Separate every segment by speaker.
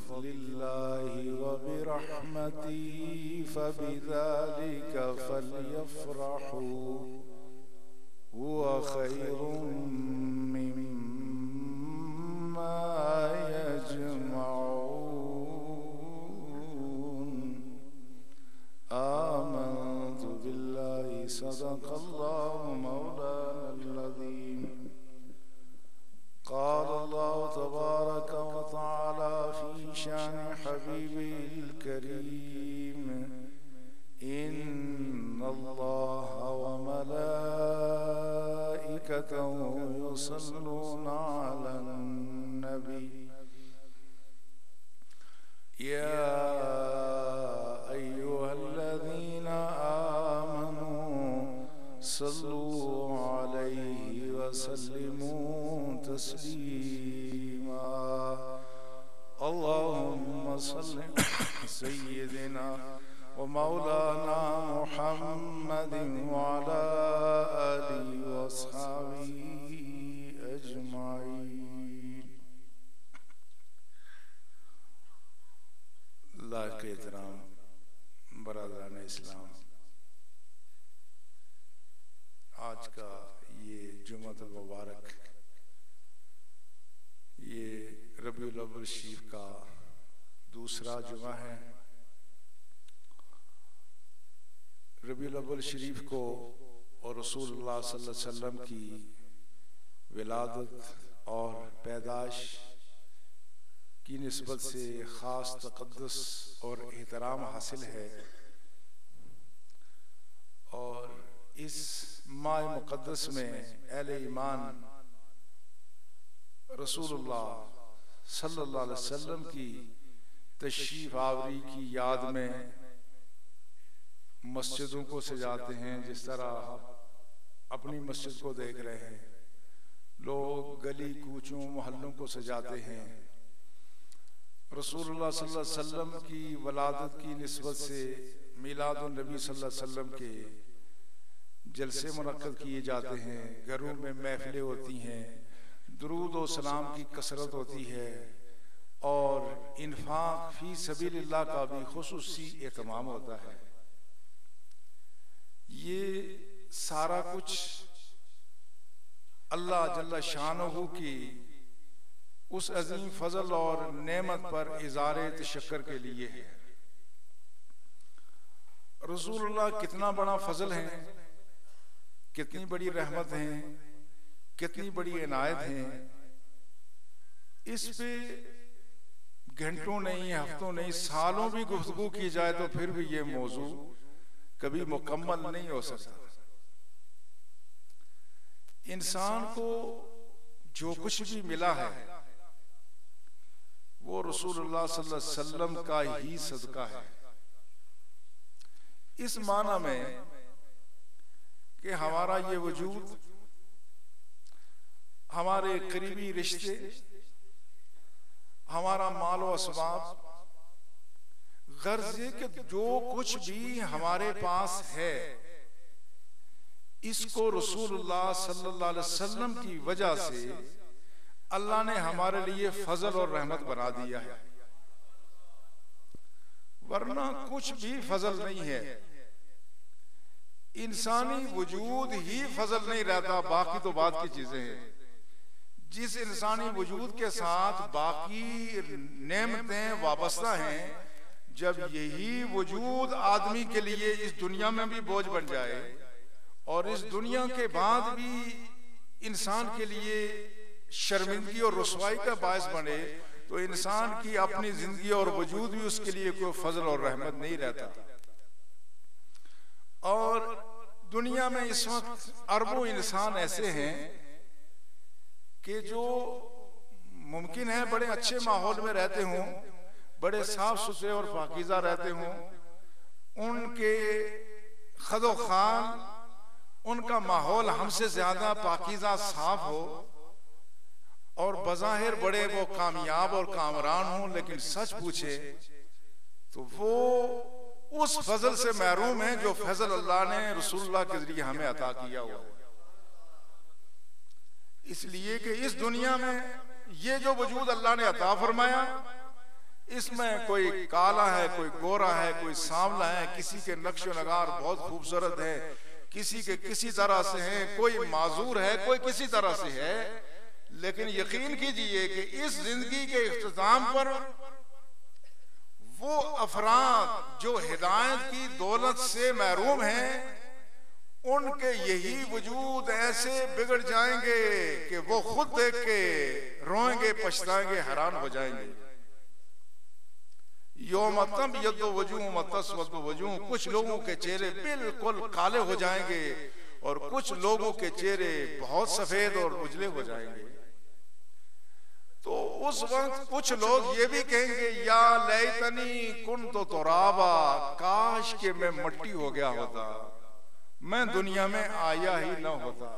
Speaker 1: बिफ़ज़्लिल्लाहि व बिरहमतिही फ़बिज़ालिका फ़ल्यफ़रहू हुवा ख़ैरुम मिम्मा यजमऊन। आमन्तु बिल्लाहि सदक़ल्लाहु मौलाना अज़ीम। क़ाल अल्लाहु तबारक व तआला फ़ी शान हबीबिल करीम इन्नल्लाहा व मलाइकतहु युसल्लूना अलन नबी या अय्युहल्लज़ीना आमनू सल्लू अलैहि व सल्लिमू तस्लीमा। अल्लाहुम्मा सल्लि सय्यिदिना व मौलाना मुहम्मदिन व अला आलिहि व अस्हाबिही अजमाइन। लायक़ एहतराम बरादरान इस्लाम, आज का ये जुम्मतुल मुबारक, ये रबीउल अव्वल शरीफ का दूसरा जुमा है। रबीउल अव्वल शरीफ को और रसूलुल्लाह सल्लल्लाहु अलैहि वसल्लम की विलादत और पैदाश की निस्बत से ख़ास तक़द्दुस और एहतराम हासिल है। और इस माह मुक़द्दस में अहले ईमान रसूलुल्लाह सल्लल्लाहु अलैहि वसल्लम की तशरीफ़ आवरी की याद में मस्जिदों को सजाते हैं। जिस तरह अपनी मस्जिद को देख रहे हैं, लोग गली कूचों मोहल्लों को सजाते हैं। रसूलुल्लाह सल्लल्लाहु अलैहि वसल्लम की वलादत की निस्बत से मिलादुन नबी सल्लल्लाहु अलैहि वसल्लम के जलसे मुनक्कद किए जाते हैं, घरों में महफिलें होती हैं, दुरूद और सलाम की कसरत होती है और इन्फाक फी सबीलिल्लाह का भी खुसूसी एहतमाम होता है। ये सारा कुछ अल्लाह जल्ला शानहू की उस अजीम फजल और नेमत पर इज़ारे तशक्कर के लिए है। रसूलुल्लाह कितना बड़ा फजल है, कितनी बड़ी रहमत है, कितनी बड़ी इनायत है। इस पे घंटों नहीं, हफ्तों नहीं, सालों भी गुफ्तगू की जाए तो फिर भी ये मौजू कभी मुकम्मल नहीं हो सकता। इंसान को जो कुछ भी मिला है वो रसूलुल्लाह सल्लल्लाहु अलैहि वसल्लम का ही सदका है। इस माना में कि हमारा ये वजूद, हमारे करीबी रिश्ते, हमारा मालो असबाब, गर्ज ये कि जो कुछ भी हमारे पास है इसको रसूलुल्लाह सल्लल्लाहु अलैहि वसल्लम की वजह से अल्लाह ने हमारे लिए फजल और रहमत बना दिया है। वरना कुछ भी फजल नहीं है। इंसानी वजूद ही फजल नहीं रहता, बाकी तो बात की चीजें हैं। जिस इंसानी वजूद के साथ बाकी नेमतें वाबस्ता हैं, जब यही वजूद आदमी के लिए इस दुनिया में भी बोझ बन जाए और इस दुनिया के बाद भी इंसान के लिए शर्मिंदगी और रुसवाई का बायस बने, तो इंसान की अपनी जिंदगी और वजूद भी उसके लिए कोई फजल और रहमत नहीं रहता। और दुनिया में इस वक्त अरबों इंसान ऐसे हैं कि जो मुमकिन है बड़े अच्छे माहौल में रहते हों, बड़े साफ सुथरे और पाकीज़ा रहते हों, उनके खदो खान, उनका माहौल हमसे ज्यादा पाकीज़ा साफ हो और बज़ाहिर बड़े वो कामयाब और कामरान हों, लेकिन सच पूछे तो वो उस फजल से महरूम है जो फजल अल्लाह ने रसूलुल्लाह के जरिए हमें अता किया हुआ। इसलिए कि इस दुनिया में ये जो वजूद अल्लाह ने अता फरमाया, इसमें कोई काला है, कोई गोरा है, कोई सांवला है, किसी के नक्शो नगार बहुत खूबसूरत है, किसी के किसी तरह से है, कोई माजूर है, कोई किसी तरह से है। लेकिन यकीन कीजिए कि इस जिंदगी के इख्तिताम पर वो अफराद जो हिदायत की दौलत से महरूम हैं, उनके यही वजूद ऐसे बिगड़ जाएंगे कि वो खुद देख के रोएंगे, पछताएंगे, हैरान हो जाएंगे। यौम तबयद्दु वजूह व तस्वद्दु वजूह, कुछ लोगों के चेहरे बिल्कुल काले हो जाएंगे और कुछ लोगों के चेहरे बहुत सफेद और उजले हो जाएंगे। तो उस वक्त कुछ लोग ये भी कहेंगे, या लैतनी कुन्तु तुराबा, काश के मैं मट्टी हो गया होता, मैं दुनिया में आया ही न होता।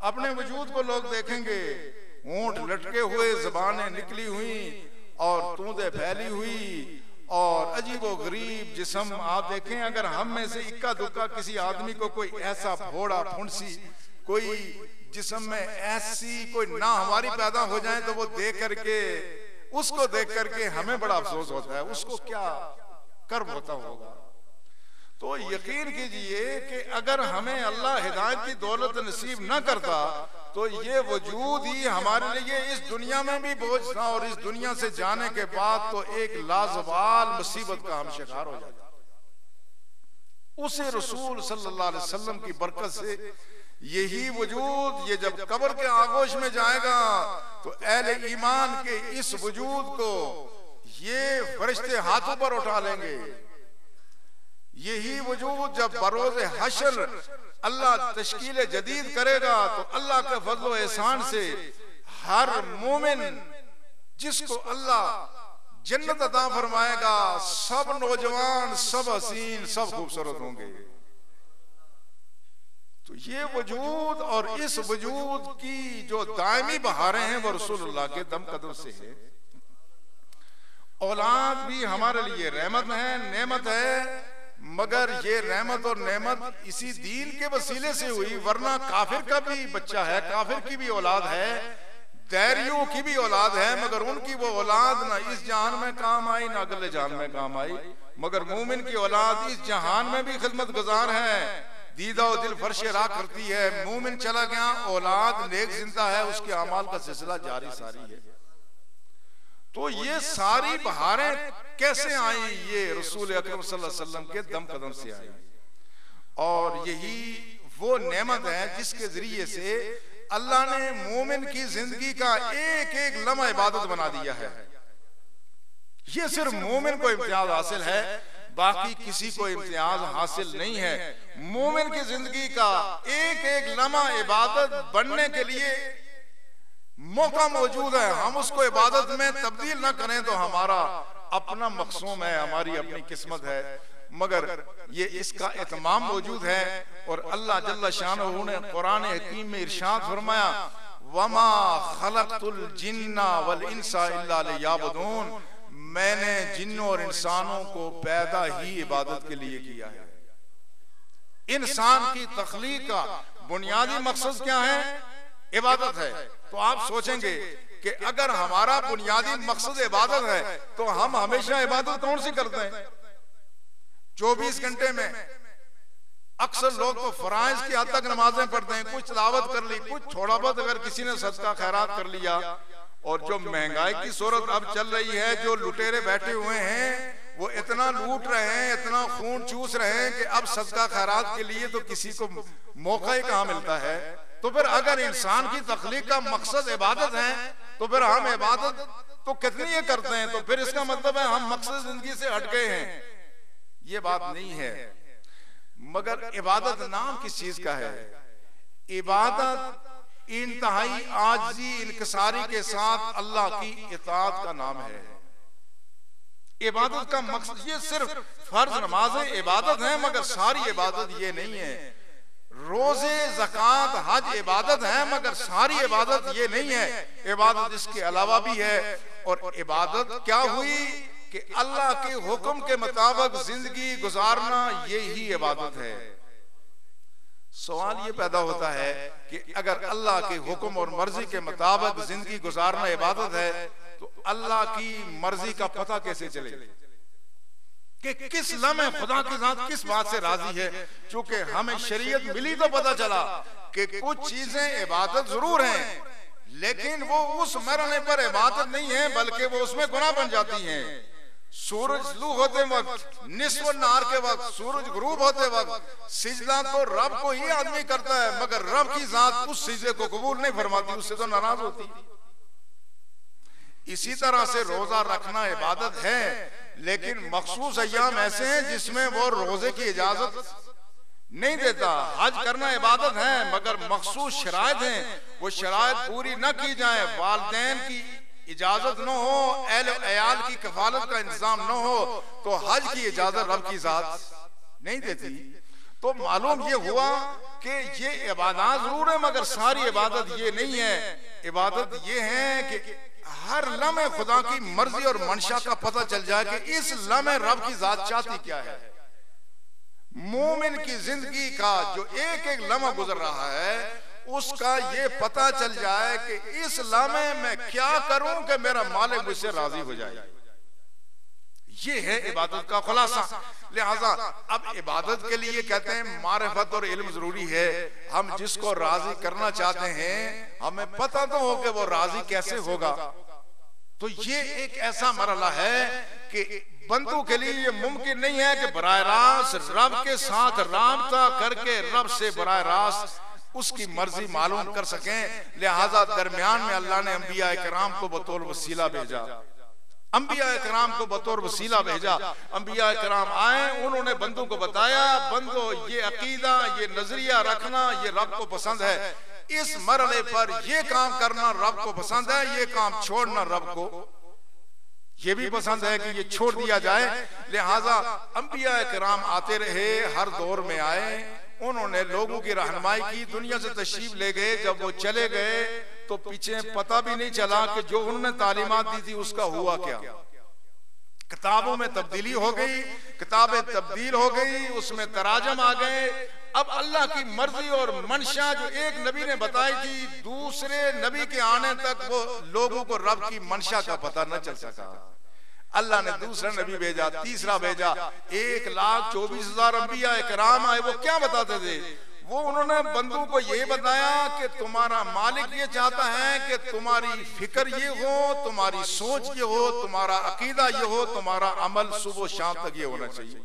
Speaker 1: अपने वजूद को लोग देखेंगे, होंठ लटके हुए, ज़बानें निकली हुई और तूंदे फैली हुई और अजीबो गरीब जिस्म आप देखें। अगर हम में से इक्का दुक्का किसी आदमी को कोई ऐसा फोड़ा फुंसी, कोई जिस्म में ऐसी कोई ना हमारी पैदा हो जाए तो वो देख करके, उसको देख करके हमें बड़ा अफसोस होता है, उसको क्या कर्म होता होगा। तो यकीन कीजिए कि अगर हमें अल्लाह हिदायत की दौलत नसीब न करता तो ये वजूद ही हमारे लिए इस दुनिया में भी बोझ था और इस दुनिया से जाने के बाद तो एक लाजवाल मुसीबत का हम शिकार हो जाता। उसे रसूल सल्लल्लाहु अलैहि वसल्लम की बरकत से यही वजूद, ये जब कब्र के आगोश में जाएगा तो अहले ईमान के इस वजूद को ये फरिश्ते हाथों पर उठा लेंगे। यही वजूद जब बरोज़े हश्र अल्लाह तश्कील जदीद करेगा तो अल्लाह के फज़्ल व एहसान से हर मोमिन जिसको अल्लाह जन्नत अता फरमाएगा, सब नौजवान, सब हसीन, सब खूबसूरत होंगे। तो ये वजूद और इस वजूद की जो दायमी बहारें हैं वो रसूलुल्लाह के दम कदम से है। औलाद भी हमारे लिए रहमत है, नेमत है, मगर ये रहमत और नेमत इसी दीन के वसीले से हुई, वरना काफिर का भी बच्चा है, काफिर की भी औलाद है, दैरियों की भी औलाद है, मगर उनकी वो औलाद ना इस जहान में काम आई ना अगले जहान में काम आई। मगर मोमिन की औलाद इस जहान में भी खिदमत गुजार है, दीदा और दिल फर्श राह करती है। मोमिन चला गया, औलाद नेक जिंदा है, उसके अमाल का सिलसिला जारी सारी है। तो ये सारी बहारें कैसे आई? ये रसूल अकरम सल्लल्लाहु अलैहि वसल्लम के दम कदम से आई। और यही वो नेमत है जिसके जरिए से अल्लाह ने मोमिन की जिंदगी का एक एक लम्हा इबादत बना दिया है। ये सिर्फ मोमिन को इम्तियाज हासिल है, बाकी किसी को इम्तियाज हासिल नहीं है। मोमिन की जिंदगी का एक एक लम्हा इबादत बनने के लिए मौका मौजूद है। हम उसको इबादत में तब्दील ना करें तो हमारा अपना मकसूम है, हमारी अपनी किस्मत है, मगर ये इसका इत्माम मौजूद है। और अल्लाह जल्ल शानहू ने कुरान हकीम में इरशाद फरमाया, वमा खलक़तुल जिन्ना वल इंसा इल्ला लियअबुदून, मैंने जिन्नों और इंसानों को पैदा ही इबादत के लिए किया है। इंसान की तख्लीक का बुनियादी मकसद क्या है? इबादत है। तो आप सोचेंगे कि अगर हमारा बुनियादी मकसद इबादत है तो हम हमेशा इबादत कौन सी करते हैं? 24 घंटे में अक्सर लोग तो फराइज की हद तक नमाजें पढ़ते हैं, कुछ तिलावत कर ली, कुछ थोड़ा बहुत अगर किसी ने सदका खैरात कर लिया। और जो महंगाई की सूरत अब चल रही है, जो लुटेरे बैठे हुए हैं वो इतना लूट रहे हैं, इतना खून चूस रहे हैं कि अब सदका खैरात के लिए तो किसी को मौका ही कहाँ मिलता है। तो फिर अगर इंसान की तख्लीक का मकसद इबादत है तो फिर हम इबादत तो कितनी ये करते हैं, तो फिर इसका मतलब है हम मकसद जिंदगी से हट गए हैं। ये बात नहीं है। मगर इबादत नाम किस चीज का है? इबादत इंतहाई आजिज़ी इनकिसारी के साथ अल्लाह की इताअत का नाम है। इबादत का मकसद ये सिर्फ फर्ज नमाजें इबादत है, मगर सारी इबादत ये नहीं है। रोजे ज़कात हज इबादत है, मगर सारी इबादत ये नहीं है। इबादत इसके अलावा भी है। और इबादत क्या हुई कि अल्लाह के हुक्म के मुताबिक जिंदगी गुजारना, यही इबादत है। सवाल ये पैदा होता है कि अगर अल्लाह के हुक्म और मर्जी के मुताबिक जिंदगी गुजारना इबादत है तो अल्लाह की मर्जी का पता कैसे चले कि किस लम्हे खुदा के साथ किस बात से राजी है। क्योंकि हमें शरीयत मिली तो पता चला कि कुछ चीजें इबादत जरूर हैं, लेकिन वो उस मरने पर इबादत नहीं है, बल्कि वो उसमें गुनाह बन जाती हैं। सूरज लू होते वक्त, निस्फ नहार के वक्त, सूरज गुरूब होते वक्त सिजदा तो रब को ही आदमी करता है, मगर रब की जात उस सिजदे को कबूल नहीं फरमाती, उससे तो नाराज होती। इसी तरह से रोजा रखना इबादत है, लेकिन मखसूस अय्याम ऐसे हैं जिसमें वो रोजे की इजाजत नहीं देता। हज करना इबादत है, मगर मखसूस शराइत हैं, वो शराइत पूरी न की जाए, वालिदैन की इजाजत न हो, अहल अयाल की कफालत का इंतजाम न हो, तो हज की इजाजत रब की जात नहीं देती। तो मालूम ये हुआ कि ये इबादत जरूर है, मगर सारी इबादत ये नहीं है। इबादत ये है कि हर लम्हे खुदा की मर्जी और मंशा का पता चल जाए कि इस लम्हे रब की जात चाहती क्या है। मोमिन की जिंदगी का जो एक एक लम्हा गुजर रहा है, उसका ये पता चल जाए कि इस लम्हे में क्या करूं कि मेरा मालिक मुझसे राजी हो जाए। ये है इबादत का खुलासा। लिहाजा अब इबादत के लिए कहते हैं मारिफत और इल्म जरूरी है। हम जिसको राजी करना चाहते हैं, हमें पता तो हो कि वो राजी कैसे होगा। तो ये एक ऐसा मरहला है कि बंदों के लिए ये मुमकिन नहीं है कि बराह रास्त रब के साथ राबता करके रब से बराह रास्त उसकी मर्जी मालूम कर सकें। लिहाजा दरमियान में अल्लाह ने अंबिया इकराम को बतौर वसीला भेजा, अंबिया इकराम को बतौर वसीला भेजा। अंबिया इकराम आए, उन्होंने बंदों को बताया, बंदो ये अकीदा, ये नजरिया रखना ये रब को पसंद है, इस मरहले पर ये काम करना रब को पसंद है, ये काम छोड़ना रब को ये भी पसंद है कि ये छोड़ दिया जाए। लिहाजा अंबिया इकराम आते रहे, हर दौर में आए, उन्होंने लोगों की रहनुमाई की, दुनिया से तशरीफ ले गए। जब वो चले गए तो पीछे पता भी नहीं चला कि जो उन्होंने तालीमात दी थी उसका हुआ क्या। किताबों में तब्दीली हो गई, किताबें तब्दील हो गई, उसमें तराजम आ गए। अब अल्लाह की मर्जी और मंशा जो एक नबी ने बताई थी, दूसरे नबी के आने तक वो लोगों को रब की मंशा का पता न चल सका। अल्लाह ने दूसरा नबी भेजा, तीसरा भेजा, 1,24,000 अंबिया इकराम आए। वो क्या बताते थे? वो उन्होंने बंदों को ये बताया कि तुम्हारा मालिक ये चाहता है कि तुम्हारी फिक्र ये हो, तुम्हारी सोच ये हो, तुम्हारा अकीदा ये हो, तुम्हारा अमल सुबह शाम तक ये होना चाहिए।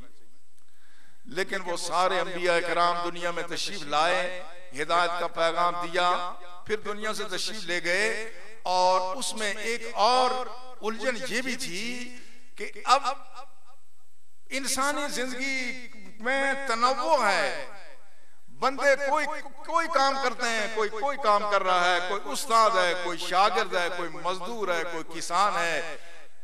Speaker 1: लेकिन वो सारे अंबिया इकराम दुनिया में तशरीफ लाए, हिदायत का पैगाम दिया, फिर दुनिया से तशरीफ ले गए। और उसमें एक और उलझन ये भी थी कि अब इंसानी जिंदगी में तनव्वु है। बंदे कोई काम करते हैं, कोई काम कर रहा है, कोई उस्ताद है, कोई शागिर्द है, कोई मजदूर है, कोई किसान है,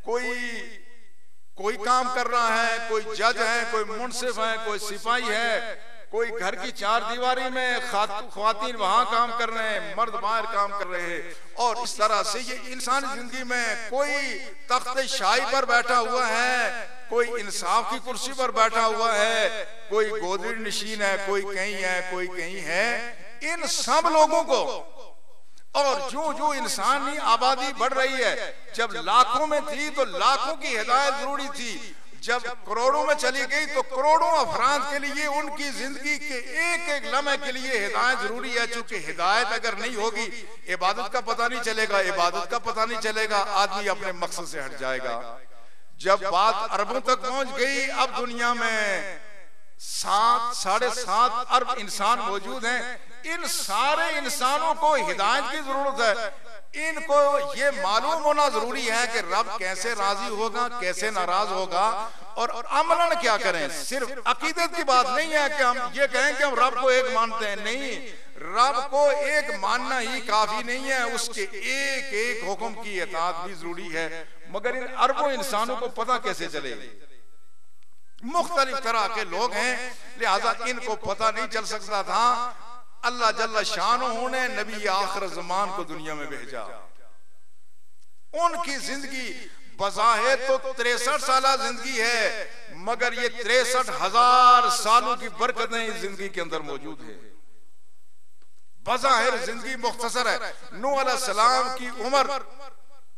Speaker 1: कोई काम कर रहा है, कोई जज है, कोई मुंसिफ है, कोई सिपाही है, कोई घर की चार दीवारी में ख्वातीन वहां काम कर रहे हैं, मर्द बाहर काम कर रहे हैं। और इस तरह से ये इंसानी जिंदगी में कोई तख्ते शाही पर बैठा हुआ है, कोई इंसाफ की कुर्सी पर बैठा हुआ है, कोई गोदरी नशीन है, कोई कहीं है, कोई कहीं है। इन सब लोगों को, और जो जो इंसानी आबादी बढ़ रही है, जब लाखों में थी तो लाखों की हिदायत जरूरी थी, जब करोड़ों में चली गई तो करोड़ों अफराद के लिए उनकी जिंदगी के एक एक लम्हे के लिए हिदायत जरूरी है। चूंकि हिदायत अगर नहीं होगी, इबादत का पता नहीं चलेगा, इबादत का पता नहीं चलेगा, आदमी अपने मकसद से हट जाएगा। जब बात अरबों तक पहुंच गई, अब दुनिया में 7-7.5 अरब इंसान मौजूद हैं। इन सारे इंसानों को हिदायत की जरूरत है। इनको ये मालूम होना जरूरी है कि रब कैसे राजी होगा, कैसे नाराज होगा, और अमलन क्या करें। सिर्फ अकीदत की बात नहीं है कि हम ये कहें कि हम रब को एक मानते हैं, नहीं, रब को एक मानना ही काफी नहीं है, उसके एक एक हुक्म की इताअत भी जरूरी है। मगर इन अरबों इंसानों को पता कैसे चले? मुख्तलिफ तरह के लोग हैं, लिहाजा इनको पता नहीं चल सकता था। अल्लाह जल्ला शानहू ने नबी आखिर ज़मान को दुनिया में भेजा। उनकी जिंदगी बज़ाहिर तो 63 साल जिंदगी है, मगर ये 63,000 सालों की बरकतें इस जिंदगी के अंदर मौजूद है। बज़ाहिर जिंदगी मुख्तसर है। नूह अलैहिस्सलाम की उम्र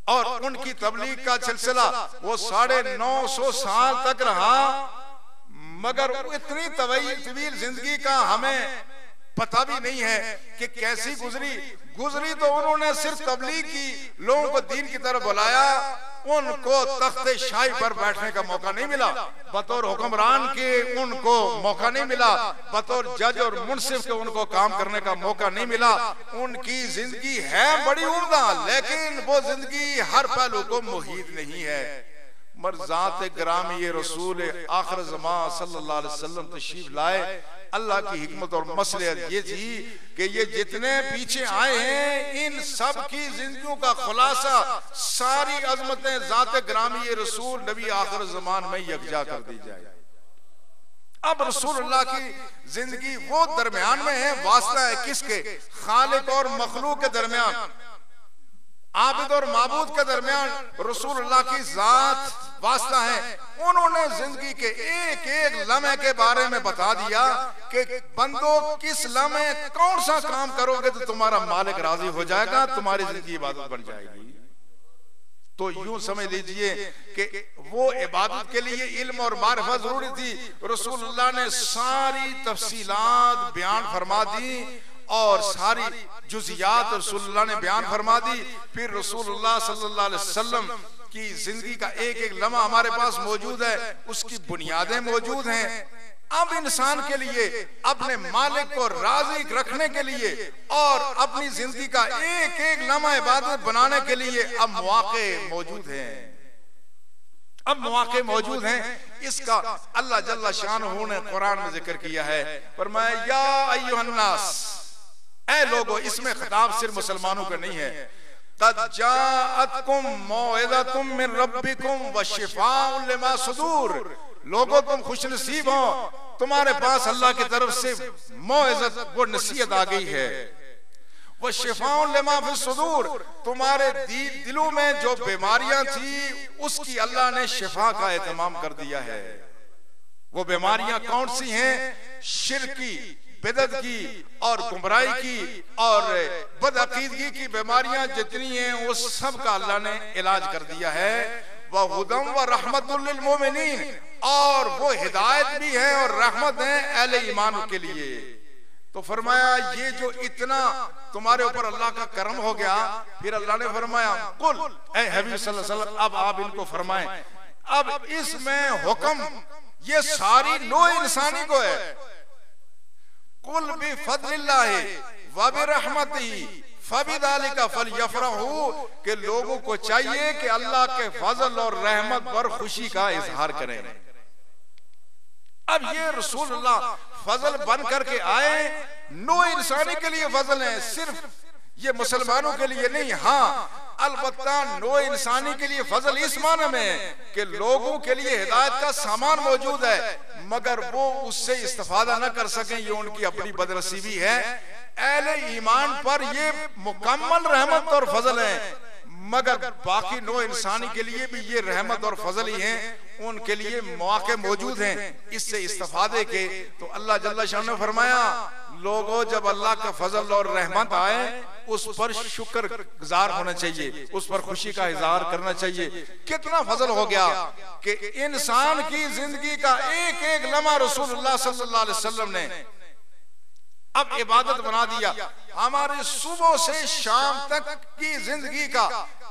Speaker 1: और उनकी तबलीग का सिलसिला वो 950 साल तक रहा, मगर इतनी तवील जिंदगी का हमें पता भी नहीं है कि कैसी गुजरी तो उन्होंने सिर्फ तबलीग की, लोगों को दीन की तरफ बुलाया, उनको तख्ते शाही पर बैठने का मौका नहीं मिला, बतौर हुक्मरान के उनको मौका नहीं मिला, बतौर जज और मुंसिफ के उनको काम करने का मौका नहीं मिला। उनकी जिंदगी है बड़ी उम्दा, लेकिन वो जिंदगी हर पहलू को मुहीत नहीं है। मरज़ात ग्रामी रसूल आखिर ज़मा सल्लल्लाहु अलैहि वसल्लम तशरीफ लाए। अल्लाह की हिकमत और मसलियत ये थी कि ये जितने पीछे आए हैं इन सब की जिंदगियों का खुलासा सारी अजमतें ज़ात ग्रामी रसूल नबी आखिर ज़मान में यकजा कर दी जाए। अब रसूलुल्लाह की जिंदगी वो दरमियान में है, वास्ता है किसके? खालिक और मखलूक के दरमियान, आबिद और माबूद के दरमियान रसूलुल्लाह की जात वास्ता है। उन्होंने जिंदगी के एक एक लम्हे के बारे में बता दिया कि बंदो किस लम्हे कौन सा काम करोगे तो तुम्हारा मालिक राजी हो जाएगा, तुम्हारी जिंदगी इबादत बन जाएगी। तो यूं समझ लीजिए कि वो इबादत के लिए इल्म और मारिफत जरूरी थी। रसूलुल्लाह ने सारी तफसीलात बयान फरमा दी और सारी जुज़ियात रसूलुल्लाह ने बयान फरमा दी। फिर रसूलुल्लाह सल्लल्लाहु अलैहि वसल्लम की जिंदगी का एक एक लम्हा हमारे पास मौजूद है, उसकी बुनियादें मौजूद हैं। अब इंसान के लिए अपने मालिक को राजी रखने के लिए और अपनी जिंदगी का एक एक लम्हा इबादत बनाने के लिए अब मौके मौजूद हैं, अब मौके मौजूद हैं। इसका अल्लाह जल्ला शानहू ने कुरान में जिक्र किया है, फरमाया या अय्युहन्नास, ऐ लोगो, इसमें खिताब सिर्फ मुसलमानों का नहीं है। कद जाअतकुम मौइज़तुम मिन रब्बिकुम व शिफाउन लिमा सुदूर, लोगों तुम खुशनसीब हो, तुम्हारे पास अल्लाह की तरफ से मौइज़त वो नसीहत आ गई है। वो शिफाउन लिमा फी सुदूर, तुम्हारे दिलों में जो बीमारियां थी उसकी अल्लाह ने शिफा का एहतमाम कर दिया है। वो बीमारियां कौन सी हैं? शिर्क की, बिदअत की और गुमराही की और बदअकीदगी की बीमारियां जितनी हैं उस सब का अल्लाह ने इलाज कर दिया है। वह हुदम व रहमतुल लिल मोमिनीन, और वो हिदायत भी है और रहमत है अहले ईमान के लिए। तो फरमाया ये जो इतना तुम्हारे ऊपर अल्लाह का करम हो गया, फिर अल्लाह ने फरमाया कुल ए हबीब सल्लल्लाहु अलैहि वसल्लम, अब आप इनको फरमाएं। अब इसमें हुक्म ये सारी नो इंसानी को है। कुल बि फज़लिल्लाहि व बि रहमतिही फबिज़ालिका फलयफ़रहू, के लोगों को चाहिए कि अल्लाह के फजल और रहमत पर खुशी का इजहार करें। अब ये रसूलुल्लाह फजल बन करके आए, नो इंसानी के लिए फजल है, सिर्फ ये मुसलमानों के लिए नहीं। हाँ, अलबत्ता नो इंसानी के लिए फजल इस माने में कि लोगों के लिए हिदायत का सामान मौजूद है, मगर वो उससे इस्तेफादा न कर सकें, ये उनकी अपनी बदनसीबी है। अहले ईमान पर ये मुकम्मल रहमत और फजल है, मगर बाकी नो इंसानी के लिए भी ये रहमत और फजल ही हैं, उनके लिए मौके मौजूद हैं इससे इस्तेफादे के। तो अल्लाह जल्ला शाह ने फरमाया लोगों जब अल्लाह का फजल और रहमत आए उस पर शुक्र गुजार होना चाहिए, उस पर खुशी का इजहार करना चाहिए। कितना फजल हो गया कि इंसान की जिंदगी का एक एक लम्हा रसूलुल्लाह सल्लल्लाहु अलैहि वसल्लम ने अब इबादत बना दिया। हमारे सुबह से शाम तक की जिंदगी का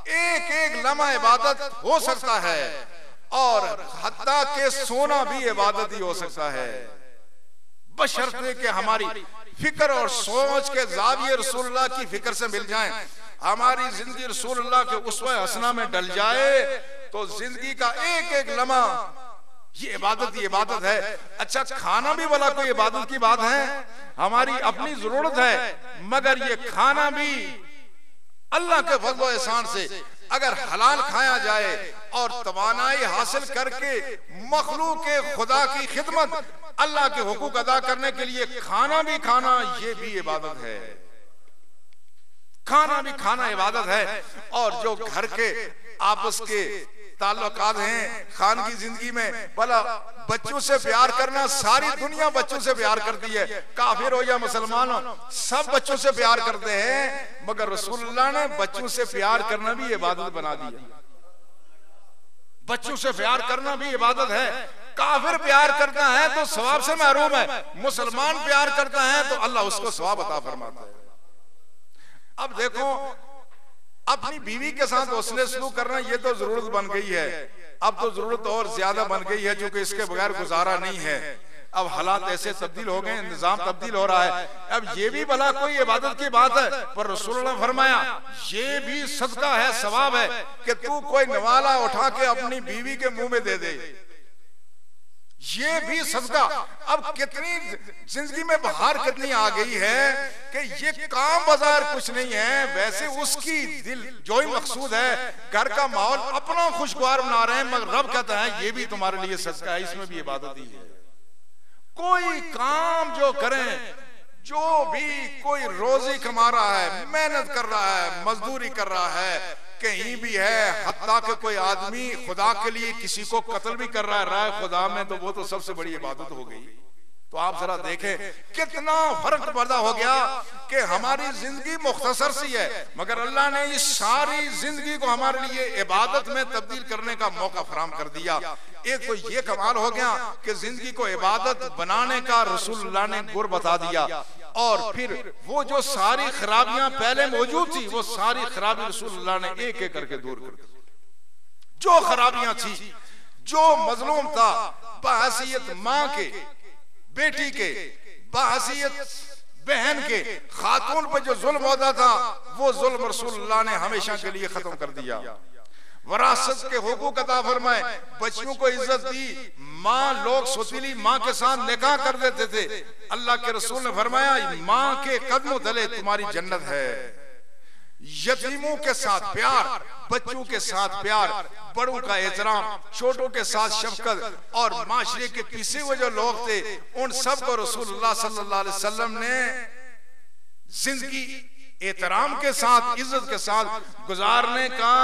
Speaker 1: एक एक लम्हा इबादत हो सकता है और हत्ता के सोना भी इबादत ही हो सकता है, बशर्ते कि हमारी फिक्र और सोच के जाविये रसूलुल्लाह की फिक्र से मिल जाएं, हमारी जिंदगी रसूलुल्लाह के उसवे हसना में डल जाए, तो जिंदगी का एक एक लम्हा ये इबादत ही इबादत है। अच्छा, खाना भी वाला कोई इबादत की बात है, हमारी अपनी जरूरत है, मगर ये खाना भी अल्लाह के फज़ल व एहसान से अगर हलाल खाया जाए और तवानाई हासिल करके मखलूक खुदा की खिदमत अल्लाह के हुकूक अदा करने के लिए खाना भी खाना, ये भी इबादत है। खाना भी खाना इबादत है। और जो घर के आपस के ताल्लुकात हैं खान की जिंदगी में, भला बच्चों से प्यार करना, सारी दुनिया बच्चों से प्यार करती है, काफिर हो या मुसलमान हो, सब बच्चों से प्यार करते हैं, मगर रसूलुल्लाह ने बच्चों से प्यार करना भी इबादत बना दिया। बच्चों से प्यार करना भी इबादत है। काफिर प्यार करता है तो सवाब से महरूम है, मुसलमान प्यार करता है तो अल्लाह उसको सवाब अता फरमाता है। अब देखो, अपनी बीवी के साथ उसने सलूक करना ये तो जरूरत बन गई है, अब तो जरूरत और ज्यादा बन गई है, क्योंकि इसके बगैर गुजारा नहीं है। अब हालात ऐसे तब्दील हो गए, निजाम तब्दील हो रहा है। अब ये भी भला कोई इबादत की बात है, पर रसूलुल्लाह ने फरमाया ये भी सदका है, सवाब है कि तू कोई नवाला उठा के अपनी बीवी के मुंह में दे दे, ये भी सदका। अब कितनी जिंदगी में बाहर कितनी आ गई है कि ये काम बाजार कुछ नहीं है, वैसे उसकी दिल जो ही मकसूद है, घर का माहौल अपना खुशगवार बना रहे हैं, मगर रब कहता है ये भी तुम्हारे लिए सदका है, इसमें भी इबादत ही है। कोई काम जो करें, जो भी कोई रोजी कमा रहा है, मेहनत कर रहा है, मजदूरी कर रहा है, कहीं भी है, हत्ता कि कोई आदमी खुदा के लिए किसी को कत्ल भी कर रहा है राह खुदा में, तो वो तो सबसे बड़ी इबादत हो गई। तो आप जरा देखें कितना फर्क पैदा हो गया कि हमारी जिंदगी मुख्तसर सी है, मगर अल्लाह ने इस सारी जिंदगी को हमारे लिए इबादत में तब्दील करने का मौका फराहम कर दिया। एक तो ये कमाल हो गया कि जिंदगी को इबादत बनाने का रसूलुल्लाह ने गुर बता दिया, और फिर वो जो सारी खराबियां पहले मौजूद थी, वो सारी खराबी रसूलुल्लाह ने एक एक करके दूर कर दी। जो खराबियां थी, जो मजलूम था बहैसियत मां के, बेटी के, बहैसियत बहन के, खातून पे जो जुल्म होता था, वो जुल्म रसूलुल्लाह ने हमेशा के लिए खत्म कर दिया। वरासत के हुकूक अता फरमाए, बच्चियों को इज्जत दी। माँ, लोग सुतीली माँ के साथ निकाह कर देते थे, अल्लाह के रसूल ने फरमाया माँ के कदमों तले तुम्हारी जन्नत है। यतीमों के साथ प्यार, बच्चों के साथ प्यार, बड़ों का एहतराम, छोटों के साथ शफकत, और माशरे के पिसे हुए जो लोग थे उन सबको रसूलुल्लाह सल्लल्लाहु अलैहि वसल्लम ने जिंदगी एहतराम के साथ, इज्जत के साथ गुजारने का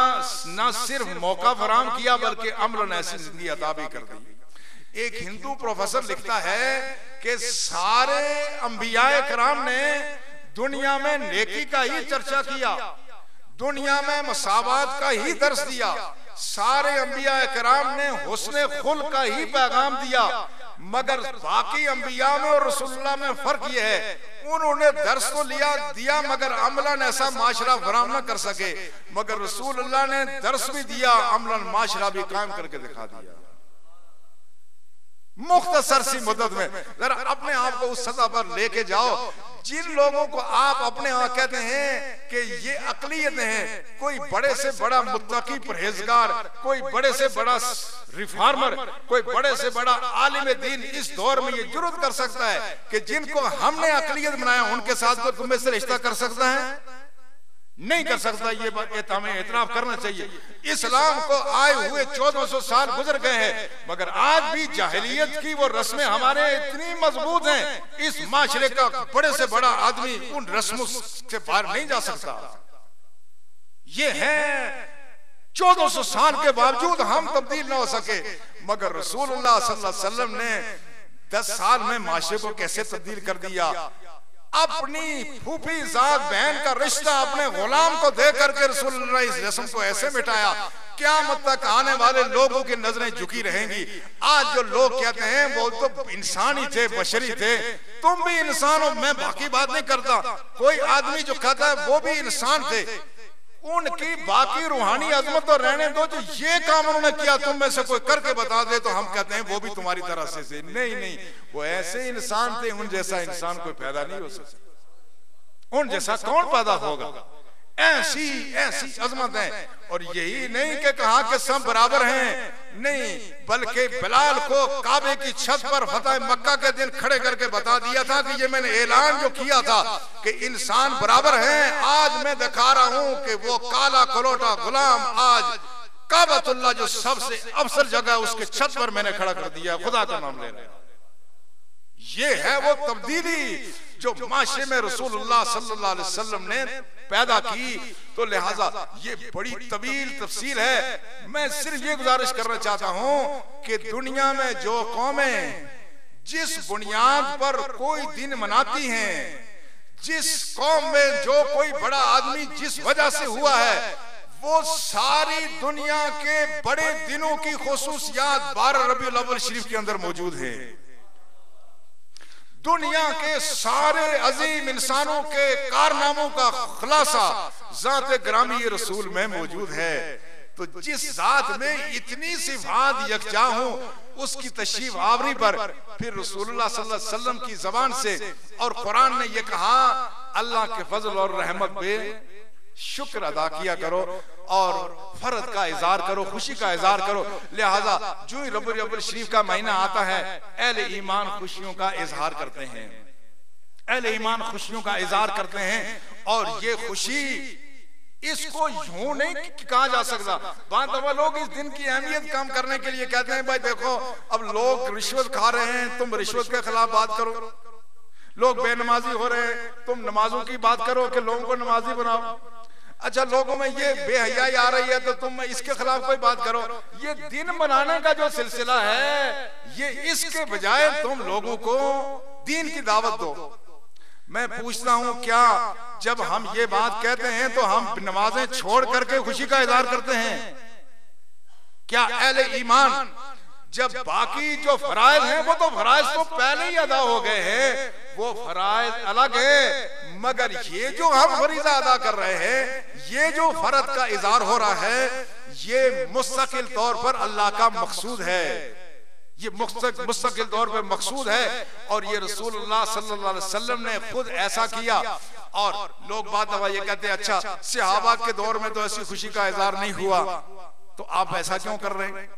Speaker 1: न सिर्फ मौका फराहम किया, बल्कि अमलन ऐसी जिंदगी अता भी कर दी। एक हिंदू प्रोफेसर लिखता है कि सारे अंबियाए कराम ने दुनिया में नेकी का ही चर्चा किया, दुनिया में मसावात का ही दर्स दिया, सारे अंबियाए कराम ने हुस्ने खुल्क का ही पैगाम दिया, मगर बाकी अंबिया में और रसूलुल्लाह में फर्क यह है, उन्होंने दर्स तो दिया मगर अमलन ऐसा माशरा फराहम न कर सके, मगर रसूलुल्लाह ने दर्स भी दिया, अमलन माशरा भी कायम करके दिखा दिया। मुख्तसर सी मुद्दत में जरा अपने आप को उस सतह पर लेके जाओ जिन लोगों को आप अपने यहाँ कहते हैं कि ये अकलियत है, कोई बड़े से बड़ा मुत्तकी परहेजगार, कोई बड़े से बड़ा रिफॉर्मर, कोई बड़े से बड़ा आलिम दीन इस दौर में ये जुर्रत कर सकता है कि जिनको हमने अकलियत बनाया उनके साथ को तुम्हें से रिश्ता कर सकता है? नहीं कर सकता। ये बात हमें एतराफ करना चाहिए। इस्लाम को आए हुए 1400 साल गुजर गए हैं, मगर आज भी जाहिलियत की वो रस्में हमारे इतनी मजबूत हैं, इस माशरे का बड़े से बड़ा आदमी उन रस्मों से बाहर नहीं जा सकता। ये है 1400 साल के बावजूद हम तब्दील ना हो सके, मगर रसूलुल्लाह सल्लल्लाहु अलैहि वसल्लम ने 10 साल में माशरे को कैसे तब्दील कर दिया। अपनी फूफी जात बहन का रिश्ता अपने गुलाम को दे करके रसूलुल्लाह इस रस्म को ऐसे मिटाया, क़यामत तक आने वाले लोगों की नजरें झुकी रहेंगी। आज जो लोग कहते हैं वो तो इंसान ही थे, बशरी थे, तुम भी इंसान हो, मैं बाकी बात नहीं करता, कोई आदमी जो कहता है वो भी इंसान थे, उनकी बाकी रूहानी अजमत तो रहने दो, जो ये काम उन्होंने किया तुम में से कोई करके बता दे तो हम कहते हैं वो भी तुम्हारी तरह से थे। नहीं, वो ऐसे इंसान थे, उन जैसा इंसान कोई पैदा नहीं हो सकता, उन जैसा कौन पैदा होगा। ऐसी अजमत है। और यही नहीं कि कहा कि सब बराबर हैं, नहीं, बल्कि बिलाल को काबे की छत पर फतह मक्का के दिन खड़े करके बता दिया था कि ये मैंने ऐलान जो किया था कि इंसान बराबर हैं, आज मैं दिखा रहा हूं कि वो काला कलोटा गुलाम आज काबतुल्लाह जो सबसे अफसर जगह उसके छत पर मैंने खड़ा कर दिया। खुदा का नाम ले रहे। ये है वो तब्दीली जो माशरे में रसूलुल्लाह सल्लल्लाहु अलैहि वसल्लम ने पैदा की। तो लिहाजा ये बड़ी तवील तफसील है। मैं सिर्फ ये गुजारिश करना चाहता हूं कि दुनिया में जो कौमें जिस बुनियाद पर कोई दिन मनाती हैं, जिस कौम में जो कोई बड़ा आदमी जिस वजह से हुआ है, वो सारी दुनिया के बड़े दिनों की खुसूसियात 12 रबीउल अव्वल शरीफ के अंदर मौजूद है। दुनिया के सारे अजीम इंसानों के कारनामों का खुलासा ज़ात ग्रामी रसूल में मौजूद है। तो जिस जात में इतनी सिफात यकजा हो, उसकी तशरीफ आवरी पर फिर रसूलुल्लाह सल्लल्लाहु अलैहि वसल्लम की जबान से और कुरान ने यह कहा, अल्लाह के फजल और रहमत पे शुक्र अदा किया करो और फर्ज का इज़हार करो, खुशी का इज़हार करो। लिहाजा जो ही रबीउल अव्वल शरीफ का महीना आता है, अहले ईमान खुशियों का इज़हार करते हैं, अहले ईमान खुशियों का इज़हार करते हैं। और ये खुशी इसको यूं नहीं कहा जा सकता। बात लोग इस दिन की अहमियत कम करने के लिए कहते हैं, भाई देखो अब लोग रिश्वत खा रहे हैं, तुम रिश्वत के खिलाफ बात करो। लोग बेनमाजी हो रहे हैं, तुम नमाजों की बात करो कि लोगों को नमाजी बनाओ। अच्छा, लोगों में ये बेहयाई आ रही है तो तुम इसके खिलाफ कोई बात करो। ये दिन मनाने का जो सिलसिला है, ये इसके बजाय तुम लोगों को दीन की दावत दो। मैं पूछता हूं, क्या जब हम ये बात कहते हैं तो हम नमाजें छोड़ करके खुशी का इज़हार करते हैं? क्या अहले ईमान जब बाकी जो फराइज हैं, वो तो फराइज तो पहले ही अदा हो गए हैं, वो फराइज अलग है, मगर ये जो हम फरीज़ा अदा कर रहे हैं, ये जो फर्ज का इज़हार हो रहा है, ये मुस्तकिल तौर पर अल्लाह का मकसूद है, ये मुस्तकिल तौर पर मकसूद है। और ये रसूलुल्लाह सल्लल्लाहु अलैहि वसल्लम ने खुद ऐसा किया। और लोग बात दवा ये कहते हैं, अच्छा सहाबा के दौर में तो ऐसी खुशी का इज़हार नहीं हुआ, तो आप ऐसा क्यों कर रहे हैं?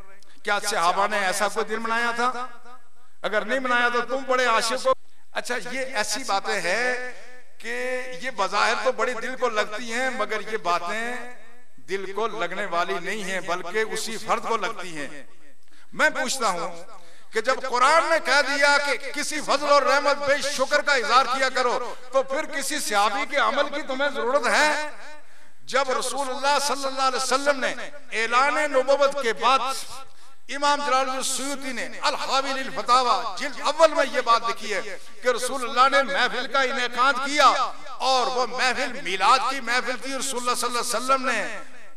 Speaker 1: क्या सहाबा ने ऐसा कोई दिन मनाया था? अगर नहीं मनाया तो तुम बड़े आशिक हो। अच्छा, ये ऐसी बातें हैं कि ये बज़ाहिर तो बड़ी दिल को लगती हैं, मगर ये बातें दिल को लगने वाली नहीं हैं, बल्कि उसी फर्द को लगती हैं। मैं पूछता हूं कि जब कुरान ने कह दिया कि किसी फजल और रहमत पे शुक्र का इज़हार किया करो, तो फिर किसी सहाबी के अमल की तुम्हें जरूरत है? जब रसूलुल्लाह सल्लल्लाहु अलैहि वसल्लम ने ऐलान नबुव्वत के बाद इमाम जलालुद्दीन सुयूती ने अल-हावी लिल फतावा जिल्द अव्वल में ये बात लिखी है कि रसूलुल्लाह ने महफिल का इनेकाद किया, और वो महफिल मिलाद की महफिल थी। रसूलुल्लाह सल्लल्लाहु अलैहि वसल्लम ने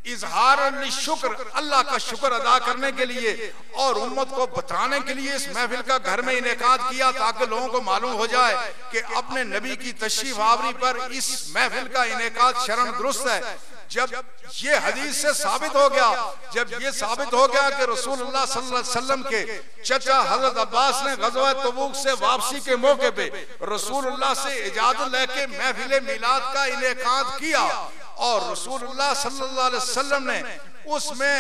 Speaker 1: इजहार शुक्र, अल्लाह का शुक्र अदा करने के लिए और उम्मत को बताने के लिए इस महफिल का घर में इनेकाद किया, ताकि लोगों को मालूम हो जाए कि अपने नबी की तशरीफ आवरी पर इस महफिल का इनेकाद शरन दुरुस्त है। जब ये हदीस से साबित हो गया, जब ये साबित हो गया कि रसूलुल्लाह सल्लल्लाहु अलैहि वसल्लम के चचा हजरत अब्बास ने गज़वा तबूक से वापसी के मौके पे रसूलुल्लाह से इजाजत लेके महफिल मिलाद का इनेकाद किया, और रसूलुल्लाह सल्लल्लाहु अलैहि वसल्लम ने उसमें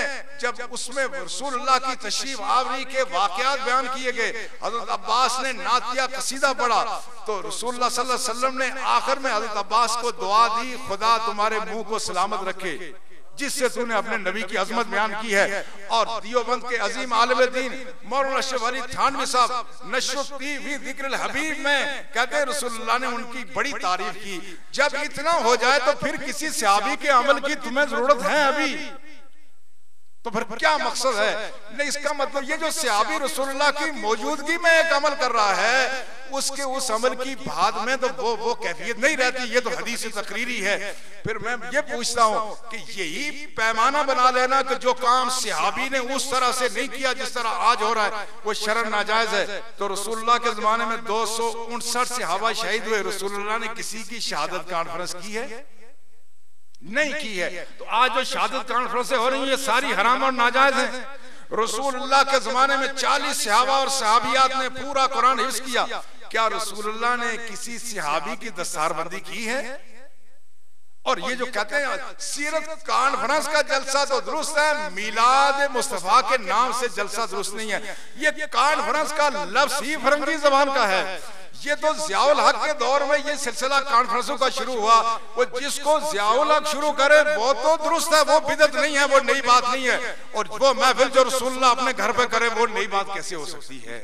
Speaker 1: रसूलुल्लाह की तशरीफ आवरी के वाक़यात बयान किए गए। हज़रत अब्बास ने नातिया कसीदा पढ़ा, तो रसूलुल्लाह सल्लल्लाहु अलैहि वसल्लम ने आखिर में हज़रत अब्बास को दुआ दी, खुदा तुम्हारे मुंह को सलामत रखे जिससे तूने अपने नबी की अजमत बयान की है। और दियोबंद के अजीम आलिम दीन मौलाना अशरफ अली थानवी साहब नशरुद्दीन फी ज़िक्रिल हबीब में कहते हैं रसूलुल्लाह ने उनकी बड़ी तारीफ की। जब इतना हो जाए तो फिर किसी सहाबी के अमल की तुम्हें जरूरत है अभी? तो फिर क्या मकसद है? नहीं, इसका मतलब ये जो सहाबी रसूलुल्लाह की मौजूदगी में एक अमल कर रहा है, उसके उस अमल की बाद में तो वो कैफियत नहीं रहती। ये तो हदीस तकरीरी है। फिर मैं ये पूछता हूँ कि यही पैमाना बना लेना कि जो काम सहाबी ने उस तरह से नहीं किया जिस तरह आज हो रहा है, वो शरअन नाजायज है। तो रसूलुल्लाह के जमाने में 259 सहाबा शहीद हुए, रसूलुल्लाह ने किसी की शहादत कॉन्फ्रेंस की है? नहीं की है। तो आज जो शहादत कॉन्फ्रेंसें हो रही है सारी हराम और नाजायज है। रसूलुल्लाह के जमाने में 40 सहाबा और सहाबियात ने पूरा कुरान हिफ्ज किया। क्या रसूलुल्लाह ने किसी सहाबी की दस्तारबंदी की है? और ये जो कहते हैं सीरत कॉन्फ्रेंस का जलसा तो दुरुस्त है, मिलाद मुस्तफा के नाम से जलसा दुरुस्त नहीं है। ये कॉन्फ्रेंस का लफ्ज ही फरंगी जबान का है। ये तो ज़ियाउल हक के दौर में ये सिलसिला कॉन्फ्रेंसों का शुरू हुआ। वो जिसको ज़ियाउल हक शुरू करे वो तो दुरुस्त है, वो बिदअत नहीं है, वो नई बात नहीं है। और वो महफिल जो रसूलुल्लाह अपने घर पे करे वो नई बात कैसे हो सकती है?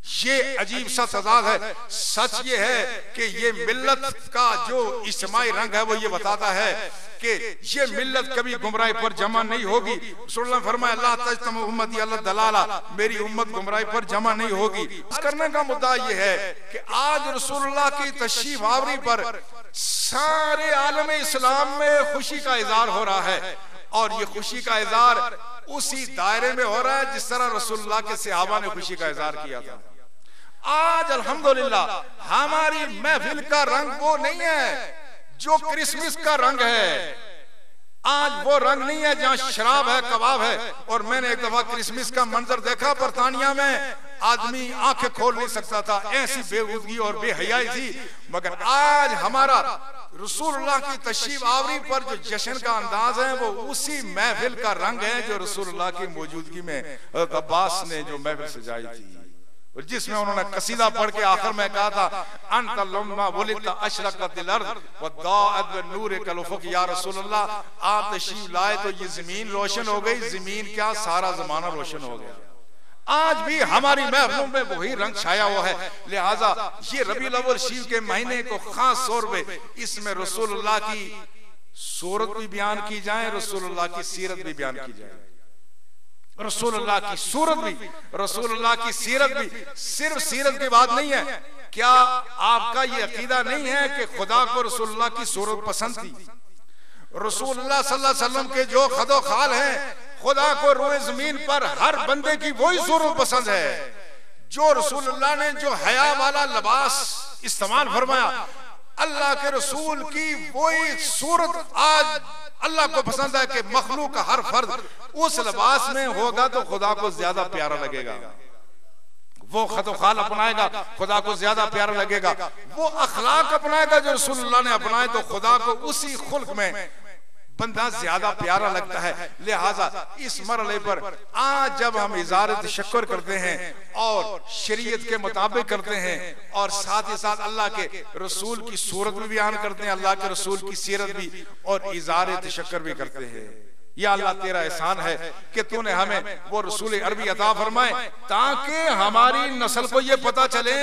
Speaker 1: ये अजीब सा तजाद है। सच ये है कि ये मिल्लत का जो इज्तिमाई रंग है वो ये बताता है कि ये मिल्लत कभी गुमराही पर जमा नहीं होगी। रसूलुल्लाह ने फरमाया ला तजतम उम्मती अला दलाला, मेरी उम्मत गुमराही पर जमा नहीं होगी। इस करने का मुद्दा ये है कि आज रसूलुल्लाह की तशरीफ आवरी पर सारे आलम इस्लाम में खुशी का इजहार हो रहा है, और ये खुशी का इजहार उसी दायरे में हो रहा है जिस तरह रसूलुल्लाह के सहाबा ने खुशी का इजहार किया था। आज अल्हम्दुलिल्लाह हमारी महफिल का रंग वो नहीं है जो क्रिसमस का रंग है। आज वो रंग नहीं है जहाँ शराब है, कबाब है। और मैंने एक दफा क्रिसमस का मंजर देखा बरतानिया में, आदमी आंखें खोल नहीं सकता था, ऐसी बेहूदगी और बेहयाई थी। मगर आज हमारा रसूलुल्लाह की तशरीफ आवरी पर जो जश्न का अंदाज है वो उसी महफिल का रंग है जो रसूलुल्लाह की मौजूदगी में हज़रत अब्बास ने जो महफिल सजाई थी, और जिसमें उन्होंने कसीदा पढ़ के आखिर में कहा था अंत लम्मा वुलिदत अशरक़तिल अर्ज़ व दाअत बिन्नूर कल उफ़ुक़। या रसूलुल्लाह आप तशरीफ लाए तो ये जमीन रोशन हो गई, जमीन क्या सारा जमाना रोशन हो गया। आज भी हमारी महफिलों में वही रंग छाया हुआ है। लिहाजा ये रबीउल अव्वल शरीफ के महीने को खास तौर पे इसमें रसूलुल्लाह की सूरत भी बयान की जाए, रसूलुल्लाह की सीरत भी बयान की जाए। रसूलुल्लाह की सूरत भी, रसूलुल्लाह की सीरत भी। सिर्फ सीरत की बात नहीं है। क्या आपका ये अकीदा नहीं है कि खुदा को रसूलुल्लाह की सूरत पसंद थी? रसूलुल्लाह सल्लल्लाहु अलैहि वसल्लम के जो खदो खाल हैं, खुदा को रोए जमीन पर हर बंदे की वही सूरत पसंद है। जो रसूलुल्लाह ने जो हया वाला लिबास इस्तेमाल फरमाया, अल्लाह के रसूल की वही सूरत आज अल्लाह को पसंद है कि मखलूक का हर फर्द उस लिबास में होगा तो खुदा को ज्यादा प्यारा लगेगा। वो खतोखाल अपनाएगा, खुदा को ज्यादा प्यारा लगेगा। वो अखलाक अपनाएगा जो रसूलुल्लाह ने अपनाए तो खुदा को उसी खुल्क में बंदा ज्यादा प्यारा लगता है। लिहाजा इस मरहले पर आज जब हम इज़हार तशक्कुर करते हैं और शरीयत के मुताबिक करते हैं और साथ ही साथ अल्लाह के रसूल की सूरत भी बयान करते हैं, अल्लाह के रसूल की सीरत भी, और इज़हार तशक्कुर भी करते हैं। या अल्लाह तेरा एहसान है कि तूने हमें वो रसूल अरबी अता फरमाए ताकि हमारी नस्ल को ये पता चले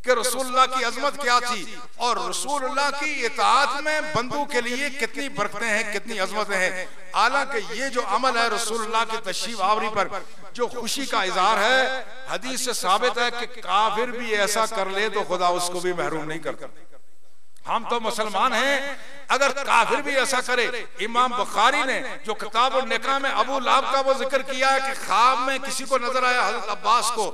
Speaker 1: कि रसूलुल्लाह की अजमत क्या थी और रसूलुल्लाह की इताअत में बंदों के लिए कितनी बरकतें हैं, कितनी अजमतें हैं। हालांकि ये जो अमल है रसूलुल्लाह की तशरीफ आवरी पर जो खुशी का इजहार है, हदीस से साबित है कि काफिर भी ऐसा कर ले तो खुदा उसको भी महरूम नहीं करता। हम तो मुसलमान हैं, अगर काफिर भी ऐसा करे। इमाम बुखारी ने जो किताब निकाह में अबू लहब का वो जिक्र किया है कि ख्वाब में किसी को नजर आया हजरत अब्बास को,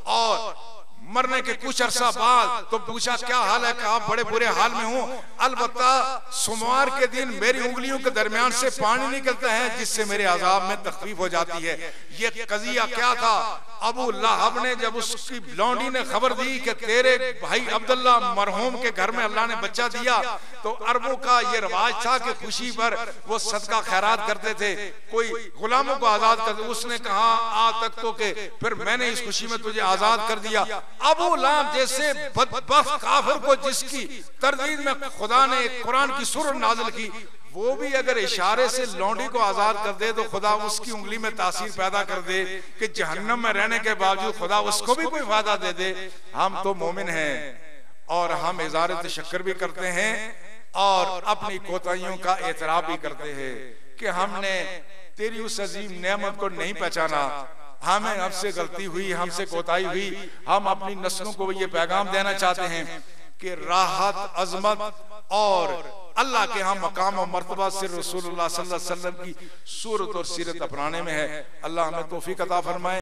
Speaker 1: और मरने के कुछ अरसा बाद तो पूछा क्या हाल है, कहा बड़े बुरे हाल में हूँ, अलबत्ता सोमवार के दिन मेरी उंगलियों के दरमियान से पानी निकलता है जिससे मेरे अजाब में तखफीफ हो जाती है। ये कजिया क्या था? अबू लहब ने जब उसकी लौंडी ने खबर दी कि तेरे भाई अब्दुल्ला मरहूम के घर में अल्लाह ने बच्चा दिया, तो अरबों का ये रवाज था कि खुशी पर वो सदका खैरात करते थे, कोई गुलामों को आजाद करते। उसने कहा आज तक तो के फिर मैंने इस खुशी में तुझे आजाद कर दिया। अबू लहब जैसे बदबख्त काफिर को जिसकी तरदीद में खुदा ने कुरान की सूरत नाज़िल की, वो भी अगर इशारे से लौंडी को आजाद कर दे तो खुदा उसकी उंगली में तासीर पैदा कर दे कि जहन्नम में रहने के बावजूद खुदा उसको भी कोई फायदा दे दे। हम तो मोमिन हैं और हम इज़हार तशक्कुर भी करते हैं और अपनी कोताहियों का एतराफ भी करते हैं कि हमने तेरी उस अजीम नेमत को नहीं पहचाना, हमें हमसे गलती हुई, हमसे कोताही हुई। हम अपनी नस्लों को ये पैगाम देना चाहते हैं कि राहत, अजमत और अल्लाह के यहाँ मकाम और मर्तबा सिर्फ रसूलुल्लाह सल्लल्लाहु अलैहि वसल्लम की सूरत और सीरत अपनाने में है। अल्लाह हमें तौफीक अता फरमाए।